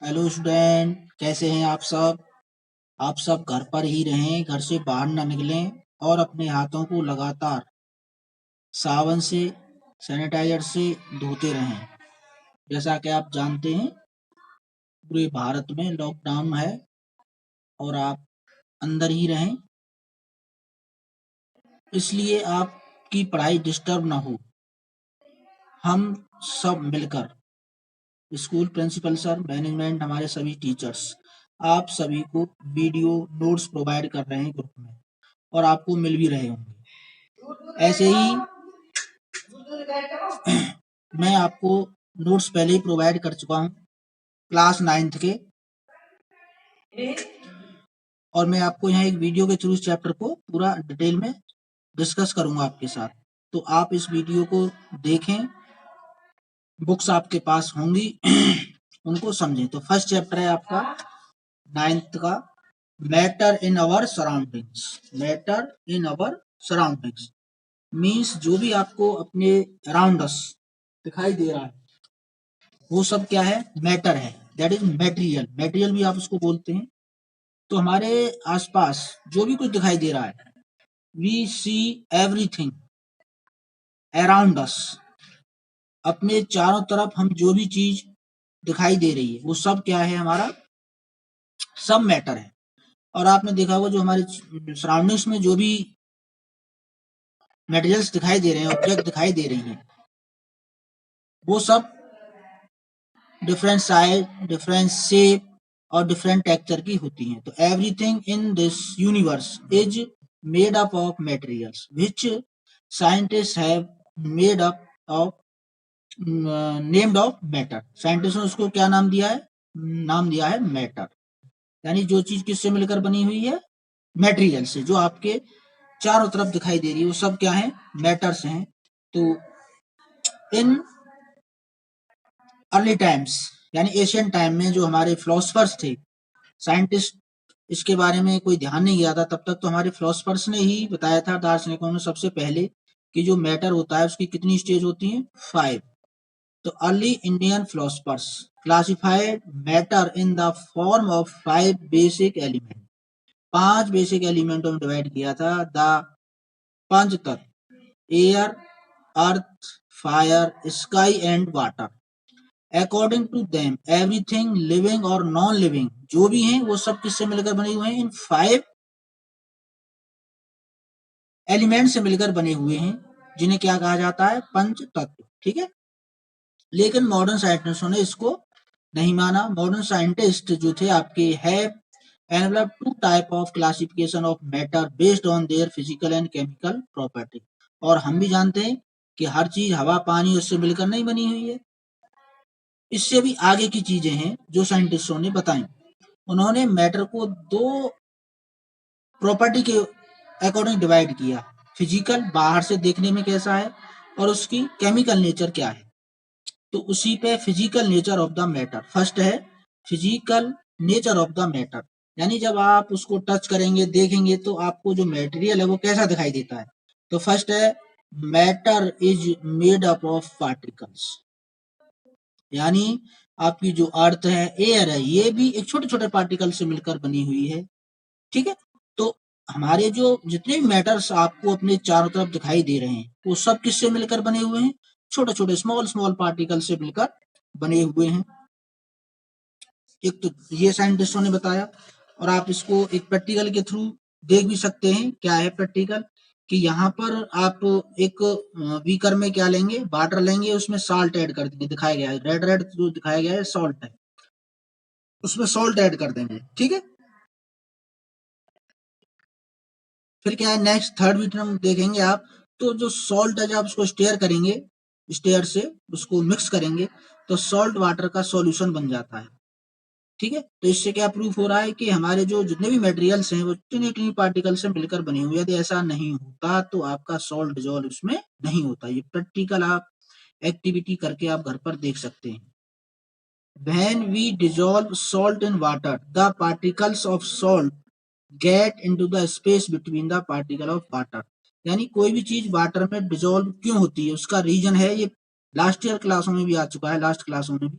Hello student, कैसे हैं आप सब। आप सब घर पर ही रहें, घर से बाहर ना निकलें और अपने हाथों को लगातार साबुन से, सैनिटाइजर से धोते रहें। जैसा कि आप जानते हैं, पूरे भारत में लॉकडाउन है और आप अंदर ही रहें, इसलिए आपकी पढ़ाई डिस्टर्ब ना हो। हम सब मिलकर, स्कूल प्रिंसिपल सर, मैनेजमेंट, हमारे सभी टीचर्स, आप सभी को वीडियो नोट्स प्रोवाइड कर रहे हैं ग्रुप में, और आपको मिल भी रहे होंगे। ऐसे ही मैं आपको नोट्स पहले ही प्रोवाइड कर चुका हूँ क्लास 9th के, और मैं आपको यहाँ एक वीडियो के थ्रू इस चैप्टर को पूरा डिटेल में डिस्कस करूंगा आपके साथ। तो आप इस वीडियो को देखें, बुक्स आपके पास होंगी उनको समझें। तो फर्स्ट चैप्टर है आपका 9th का, matter in our surroundings. Matter in our surroundings means जो भी आपको अपने अराउंड अस दिखाई दे रहा है वो सब क्या है, मैटर है। दैट इज मेटेरियल, मेटेरियल भी आप उसको बोलते हैं। तो हमारे आसपास जो भी कुछ दिखाई दे रहा है, we see everything around us. अपने चारों तरफ हम जो भी चीज दिखाई दे रही है वो सब क्या है, हमारा सब मैटर है। और आपने देखा होगा जो हमारे सराउंडिंग्स में जो भी मटेरियल्स दिखाई दे रहे हैं, ऑब्जेक्ट दिखाई दे रही हैं, वो सब डिफरेंट साइज, डिफरेंट शेप और डिफरेंट टेक्सचर की होती हैं। तो everything in this universe is made up of materials which scientist have made up of named of matter. Scientist ने उसको क्या नाम दिया है, नाम दिया है मैटर। यानी जो चीज किससे मिलकर बनी हुई है, मटेरियल से। जो आपके चारों तरफ दिखाई दे रही है वो सब क्या है, मैटर्स हैं। तो इन अर्ली टाइम्स यानी एशियन टाइम में जो हमारे फिलोसफर्स थे, साइंटिस्ट इसके बारे में कोई ध्यान नहीं गया था, तब तक तो हमारे फिलोसफर्स ने ही बताया था, दार्शनिकों ने सबसे पहले, कि जो मैटर होता है उसकी कितनी स्टेज होती है, 5। तो early Indian philosophers classified matter in the form of 5 basic element. 5 basic एलिमेंटों में डिवाइड किया था। The panch tattva, air, earth, fire, sky and water. According to them everything living और नॉन लिविंग जो भी हैं वो सब किससे मिलकर बने हुए हैं, इन 5 एलिमेंट से मिलकर बने हुए हैं, जिन्हें क्या कहा जाता है, पंच तत्व। ठीक है। लेकिन मॉडर्न साइंटिस्टों ने इसको नहीं माना। मॉडर्न साइंटिस्ट जो थे आपके have enveloped 2 type of classification of matter based on their physical and chemical property. और हम भी जानते हैं कि हर चीज हवा, पानी उससे मिलकर नहीं बनी हुई है। इससे भी आगे की चीजें हैं जो साइंटिस्टों ने बताई। उन्होंने मैटर को 2 प्रॉपर्टी के अकॉर्डिंग डिवाइड किया। फिजिकल, बाहर से देखने में कैसा है, और उसकी केमिकल नेचर क्या है। तो उसी पे physical nature of the matter. First है physical nature of the matter, यानी जब आप उसको टच करेंगे, देखेंगे, तो आपको जो मटेरियल है वो कैसा दिखाई देता है। तो फर्स्ट है matter is made up of particles, यानी आपकी जो अर्थ है, एयर है, ये भी एक छोटे छोटे पार्टिकल से मिलकर बनी हुई है। ठीक है। तो हमारे जो जितने भी मैटर्स आपको अपने चारों तरफ दिखाई दे रहे हैं वो सब किससे मिलकर बने हुए हैं, छोटे छोटे स्मॉल स्मॉल पार्टिकल से मिलकर बने हुए हैं। एक तो ये साइंटिस्टों ने बताया, और आप इसको एक प्रैक्टिकल के थ्रू देख भी सकते हैं। क्या है प्रैक्टिकल, कि यहाँ पर आप एक बीकर में क्या लेंगे, वाटर लेंगे, उसमें साल्ट ऐड कर देंगे। दिखाया गया है रेड रेड जो दिखाया गया है सॉल्ट है, उसमें सॉल्ट ऐड कर देंगे। ठीक है। फिर क्या है, नेक्स्ट थर्ड वीडियो में देखेंगे आप, तो जो सॉल्ट है जब आप उसको स्टेयर करेंगे, स्टेयर से उसको मिक्स करेंगे, तो सॉल्ट वाटर का सॉल्यूशन बन जाता है। ठीक है। तो इससे क्या प्रूफ हो रहा है कि हमारे जो जितने भी मटेरियल्स हैं वो टिनी टिनी पार्टिकल से मिलकर बने हुए हैं। यदि ऐसा नहीं होता तो आपका सॉल्ट डिजोल्व उसमें नहीं होता। ये प्रैक्टिकल आप एक्टिविटी करके आप घर पर देख सकते हैं। When we dissolve salt in water, the particles of salt get into the space between the particle of water। यानी कोई भी चीज वाटर में डिजोल्व क्यों होती है, उसका रीजन है, ये लास्ट ईयर क्लासों में भी आ चुका है, लास्ट क्लासों में भी,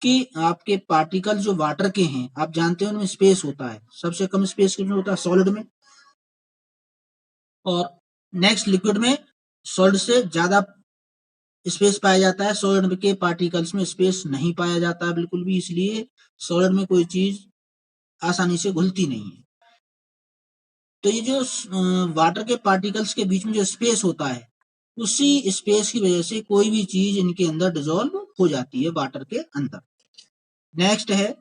कि आपके पार्टिकल जो वाटर के हैं, आप जानते हैं उनमें स्पेस होता है, सबसे कम स्पेस किसमें होता है? सॉलिड में। और नेक्स्ट लिक्विड में सॉलिड से ज्यादा स्पेस पाया जाता है, सॉलिड के पार्टिकल्स में स्पेस नहीं पाया जाता है बिल्कुल भी, इसलिए सॉलिड में कोई चीज आसानी से घुलती नहीं है। तो ये जो वाटर के पार्टिकल्स के बीच में जो स्पेस होता है, उसी स्पेस की वजह से कोई भी चीज इनके अंदर डिसॉल्व हो जाती है वाटर के अंदर। नेक्स्ट है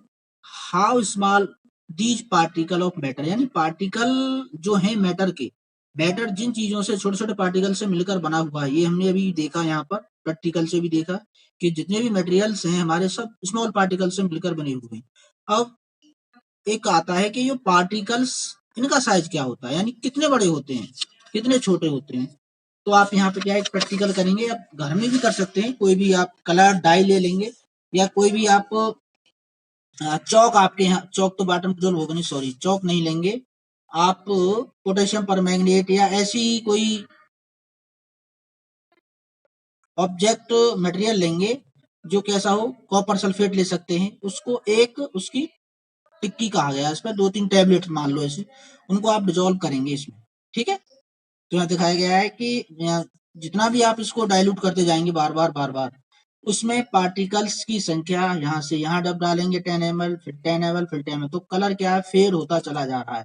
how small these particle of matter, यानी पार्टिकल जो है मैटर के, मैटर जिन चीजों से छोटे छोटे पार्टिकल से मिलकर बना हुआ है, ये हमने अभी देखा यहाँ पर प्रैक्टिकल से भी देखा कि जितने भी मटेरियल्स हैं हमारे सब स्मॉल पार्टिकल से मिलकर बने हुए हैं। अब एक आता है कि ये पार्टिकल्स इनका साइज क्या होता है, यानी कितने बड़े होते हैं, कितने छोटे होते हैं। तो आप यहाँ पे क्या एक प्रैक्टिकल करेंगे, आप घर में भी कर सकते हैं, कोई भी आप कलर डाई ले लेंगे या कोई भी आप चौक, आपके यहाँ चौक तो बॉटम जो होगा नहीं, सॉरी चौक नहीं लेंगे आप, पोटेशियम परमैंगनेट या ऐसी कोई ऑब्जेक्ट मटेरियल लेंगे जो कैसा हो, कॉपर सल्फेट ले सकते हैं, उसको एक उसकी टिक्की कहा गया है, इस पर 2-3 टैबलेट मान लो ऐसे, उनको आप डिजोल्व करेंगे इसमें, ठीक है। तो यहाँ दिखाया गया है कि जितना भी आप इसको डाइल्यूट करते जाएंगे बार बार, उसमें पार्टिकल्स की संख्या यहाँ से यहाँ जब डालेंगे 10 ml, फिर 10 ml, फिर 10 ml, तो कलर क्या है, फेड होता चला जा रहा है।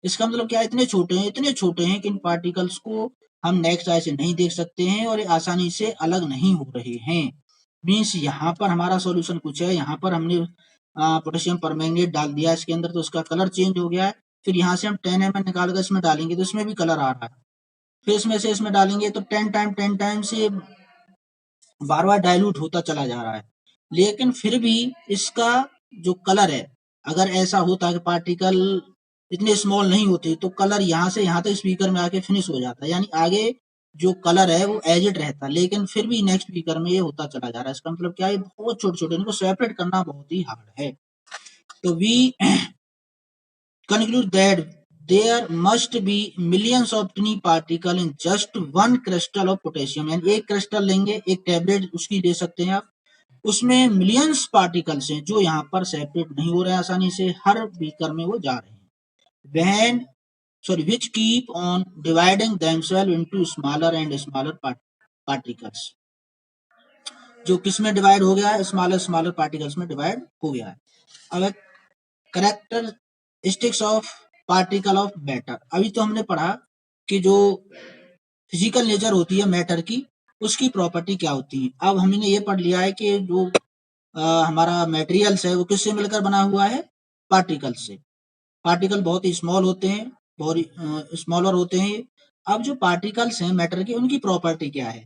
इसका मतलब क्या है, इतने छोटे हैं कि इन पार्टिकल्स को हम नेक्स्ट आई से नहीं देख सकते हैं और ये आसानी से अलग नहीं हो रहे हैं। मीन्स यहाँ पर हमारा सॉल्यूशन कुछ है, यहाँ पर हमने पोटेशियम परमैंगनेट डाल दिया इसके अंदर तो उसका कलर चेंज हो गया है, फिर यहाँ से हम 10 ml निकाल कर इसमें डालेंगे तो इसमें भी कलर आ रहा है, फिर इसमें से इसमें डालेंगे तो 10 टाइम से बार बार डाइल्यूट होता चला जा रहा है। लेकिन फिर भी इसका जो कलर है, अगर ऐसा होता कि पार्टिकल इतने स्मॉल नहीं होते तो कलर यहाँ से यहाँ तक स्पीकर में आके फिनिश हो जाता, यानी आगे जो कलर है वो एज इट रहता, लेकिन फिर भी नेक्स्ट स्पीकर में ये होता चला जा रहा है। इसका मतलब क्या है, बहुत छोटे छोटे, इनको सेपरेट करना बहुत ही हार्ड है। तो we conclude that there must be millions of tiny particle in just one crystal of potassium, यानी एक क्रिस्टल लेंगे, एक टैबलेट उसकी ले सकते हैं आप, उसमें मिलियंस पार्टिकल्स हैं जो यहाँ पर सेपरेट नहीं हो रहे हैं आसानी से, हर बीकर में वो जा रहे हैं, when which keep on dividing themselves into smaller and smaller particles, जो किस में डिवाइड हो गया है, स्मॉलर पार्टिकल्स में डिवाइड हो गया है। अब characteristics of particle of matter, अभी तो हमने पढ़ा कि जो फिजिकल नेचर होती है मैटर की, उसकी प्रॉपर्टी क्या होती है। अब हमने ये पढ़ लिया है कि जो हमारा मटेरियल्स है वो किससे मिलकर बना हुआ है, पार्टिकल से। पार्टिकल बहुत ही स्मॉल होते हैं, बहुत स्मॉलर होते हैं। अब जो पार्टिकल्स हैं मैटर के, उनकी प्रॉपर्टी क्या है,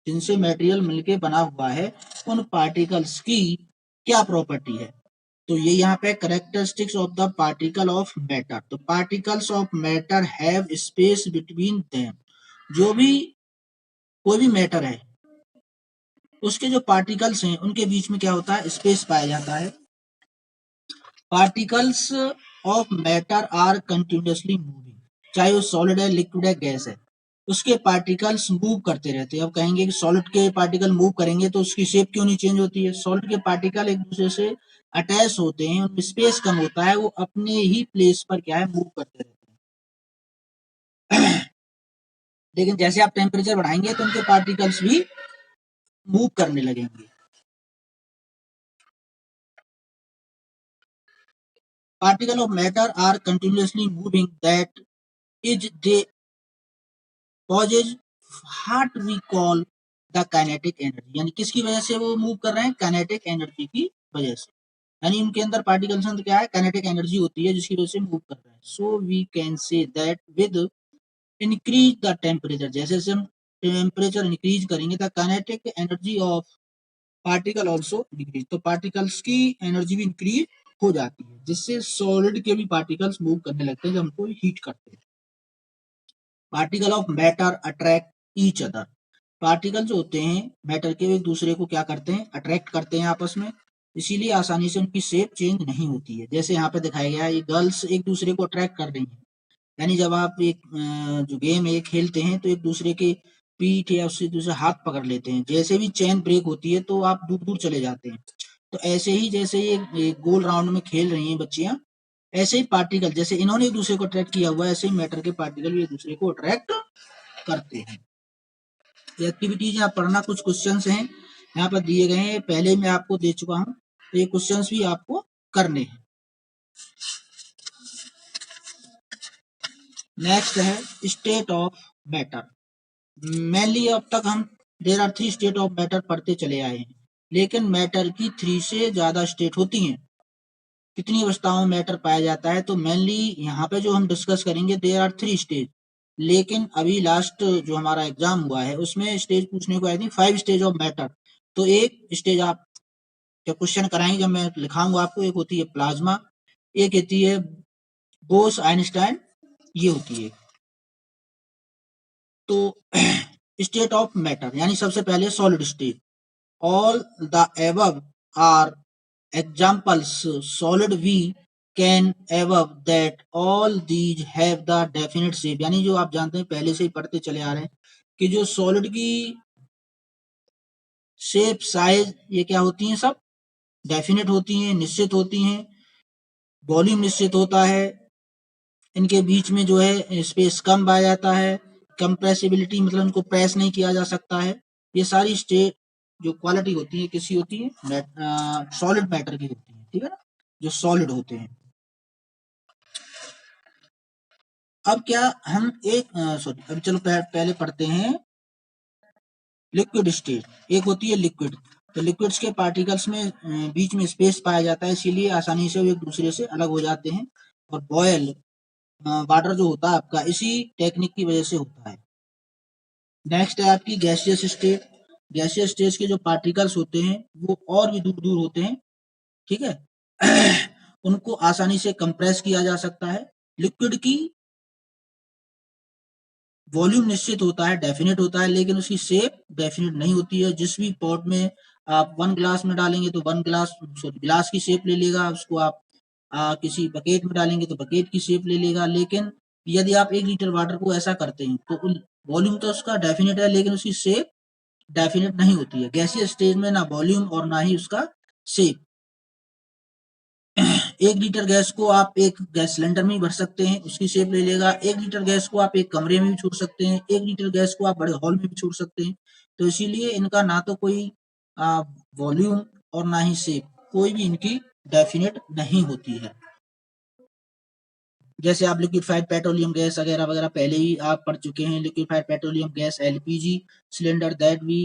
जिनसे मटेरियल मिलके बना हुआ है, उन पार्टिकल्स की क्या प्रॉपर्टी है। तो ये यहाँ पे characteristics of the particle of matter, तो particles of matter have space between them, जो भी कोई भी मैटर है उसके जो पार्टिकल्स हैं उनके बीच में क्या होता है, स्पेस पाया जाता है। Particles of matter are continuously moving, चाहे वो सॉलिड है, लिक्विड है, गैस है, उसके पार्टिकल्स मूव करते रहते हैं। अब कहेंगे कि सॉलिड के पार्टिकल मूव करेंगे तो उसकी शेप क्यों नहीं चेंज होती है, सॉलिड के पार्टिकल एक दूसरे से अटैच होते हैं, उनमें स्पेस कम होता है, वो अपने ही प्लेस पर क्या है, मूव करते रहते हैं। लेकिन जैसे आप टेम्परेचर बढ़ाएंगे तो उनके पार्टिकल्स भी मूव करने लगेंगे। Particle of matter are continuously moving, that is they causes what we call the kinetic energy, यानी किसकी वजह से वो मूव कर रहे हैं, kinetic energy की वजह से, यानी उनके अंदर पार्टिकल्स अंदर क्या है, kinetic एनर्जी होती है जिसकी वजह से मूव कर रहे हैं। So we can say that with increase the temperature, जैसे जैसे हम टेम्परेचर इंक्रीज करेंगे the kinetic energy of particle also decrease, तो पार्टिकल्स की एनर्जी भी इंक्रीज हो जाती है, जिससे सॉलिड के भी पार्टिकल्स मूव करने लगते हैं जब हमको हीट करते हैं। Particle of matter attract each other, particle जो होते हैं मैटर के, एक दूसरे को क्या करते हैं, अट्रैक्ट करते हैं आपस में, इसीलिए आसानी से उनकी शेप चेंज नहीं होती है। जैसे यहाँ पे दिखाया गया है, ये गर्ल्स एक दूसरे को अट्रैक्ट कर रही हैं, यानी जब आप एक जो गेम है खेलते हैं तो एक दूसरे के पीठ या उससे दूसरे हाथ पकड़ लेते हैं, जैसे भी चेन ब्रेक होती है तो आप दूर दूर चले जाते हैं। तो ऐसे ही जैसे ये गोल राउंड में खेल रही हैं बच्चियां, ऐसे ही पार्टिकल जैसे इन्होंने एक दूसरे को अट्रैक्ट किया हुआ है, ऐसे ही मैटर के पार्टिकल भी एक दूसरे को अट्रैक्ट करते हैं। ये एक्टिविटीज यहाँ पढ़ना, कुछ क्वेश्चंस हैं यहाँ पर दिए गए हैं, पहले मैं आपको दे चुका हूँ, तो ये क्वेश्चंस भी आपको करने हैं। नेक्स्ट है स्टेट ऑफ मैटर। मेनली अब तक हम there are 3 state of matter पढ़ते चले आए हैं, लेकिन मैटर की 3 से ज्यादा स्टेट होती हैं। कितनी अवस्थाओं में मैटर पाया जाता है, तो मेनली यहाँ पे जो हम डिस्कस करेंगे देयर आर 3 स्टेज, लेकिन अभी लास्ट जो हमारा एग्जाम हुआ है उसमें स्टेज पूछने को आई थी 5 स्टेज ऑफ मैटर। तो एक स्टेज आप जब क्वेश्चन कराएंगे, जब मैं लिखाऊंगा आपको, एक होती है प्लाज्मा, एक होती है बोस आइंस्टाइन, ये होती है। तो स्टेट ऑफ मैटर यानी सबसे पहले solid state. All the above are examples solid we can above that all these have the definite shape, यानी जो आप जानते हैं पहले से ही पढ़ते चले आ रहे हैं कि जो सॉलिड की शेप साइज ये क्या होती हैं, सब डेफिनेट होती हैं, निश्चित होती हैं, वॉल्यूम निश्चित होता है, इनके बीच में जो है स्पेस कम पाया जाता है, कंप्रेसिबिलिटी मतलब इनको प्रेस नहीं किया जा सकता है। ये सारी स्टेट जो क्वालिटी होती है किसी होती है सॉलिड मैटर की होती है, ठीक है ना, जो सॉलिड होते हैं। अब क्या हम एक सॉरी अब चलो पहले पढ़ते हैं लिक्विड स्टेट। एक होती है लिक्विड, तो लिक्विड्स के पार्टिकल्स में बीच में स्पेस पाया जाता है, इसीलिए आसानी से वो एक दूसरे से अलग हो जाते हैं। और बॉयल वाटर जो होता है आपका इसी टेक्निक की वजह से होता है। नेक्स्ट है आपकी गैसियस स्टेट। गैसियस स्टेज के जो पार्टिकल्स होते हैं वो और भी दूर दूर होते हैं, ठीक है। उनको आसानी से कंप्रेस किया जा सकता है। लिक्विड की वॉल्यूम निश्चित होता है, डेफिनेट होता है, लेकिन उसकी शेप डेफिनेट नहीं होती है। जिस भी पॉट में आप 1 ग्लास में डालेंगे तो 1 गिलास की शेप ले लेगा, उसको आप किसी बकेट में डालेंगे तो बकेट की शेप ले लेगा। लेकिन यदि आप 1 लीटर वाटर को ऐसा करते हैं तो वॉल्यूम तो उसका डेफिनेट है, लेकिन उसकी शेप डेफिनेट नहीं होती है। गैसीय स्टेज में ना वॉल्यूम और ना ही उसका शेप। 1 लीटर गैस को आप एक गैस सिलेंडर में ही भर सकते हैं, उसकी शेप ले लेगा। 1 लीटर गैस को आप एक कमरे में भी छोड़ सकते हैं, 1 लीटर गैस को आप बड़े हॉल में भी छोड़ सकते हैं। तो इसीलिए इनका ना तो कोई वॉल्यूम और ना ही शेप, कोई भी इनकी डेफिनेट नहीं होती है। जैसे आप लिक्विफाइड पेट्रोलियम गैस वगैरह वगैरह पहले ही आप पढ़ चुके हैं। Liquefied petroleum gas LPG cylinder that we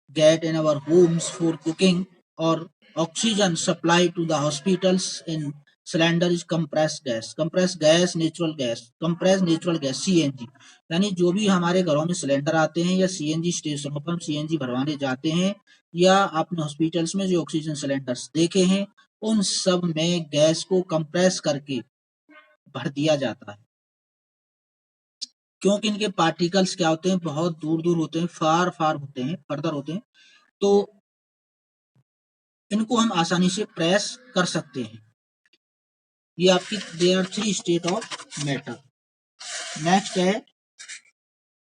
get in our homes for cooking और oxygen supply to the hospitals in cylinder is compressed gas. Compressed gas natural gas, compressed natural gas CNG, यानी जो भी हमारे घरों में cylinder आते हैं या सीएनजी स्टेशनों पर हम सीएनजी भरवाने जाते हैं या आपने हॉस्पिटल्स में जो ऑक्सीजन सिलेंडर्स देखे हैं उन सब में गैस को कंप्रेस करके भर दिया जाता है, क्योंकि इनके पार्टिकल्स क्या होते हैं, बहुत दूर दूर होते हैं, फार फार होते हैं, फर्दर होते हैं, तो इनको हम आसानी से प्रेस कर सकते हैं। ये आपकी there are 3 state of matter. Next है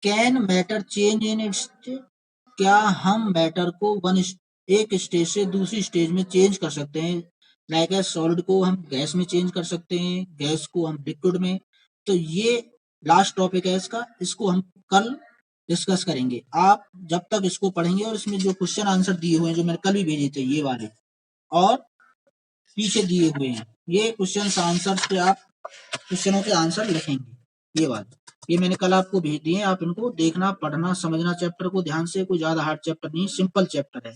can matter change in its state. क्या हम मैटर को एक स्टेज से दूसरी स्टेज में चेंज कर सकते हैं। लाइक सॉलिड को हम गैस में चेंज कर सकते हैं, गैस को हम लिक्विड में। तो ये लास्ट टॉपिक है इसका, इसको हम कल डिस्कस करेंगे। आप जब तक इसको पढ़ेंगे और इसमें जो क्वेश्चन आंसर दिए हुए हैं जो मैंने कल भी भेजे थे ये वाले और पीछे दिए हुए हैं, ये क्वेश्चन आंसर पे आप क्वेश्चनों के आंसर लिखेंगे। ये बात ये मैंने कल आपको भेज दिए, आप इनको देखना, पढ़ना, समझना चैप्टर को ध्यान से। कोई ज्यादा हार्ड चैप्टर नहीं, सिंपल चैप्टर है।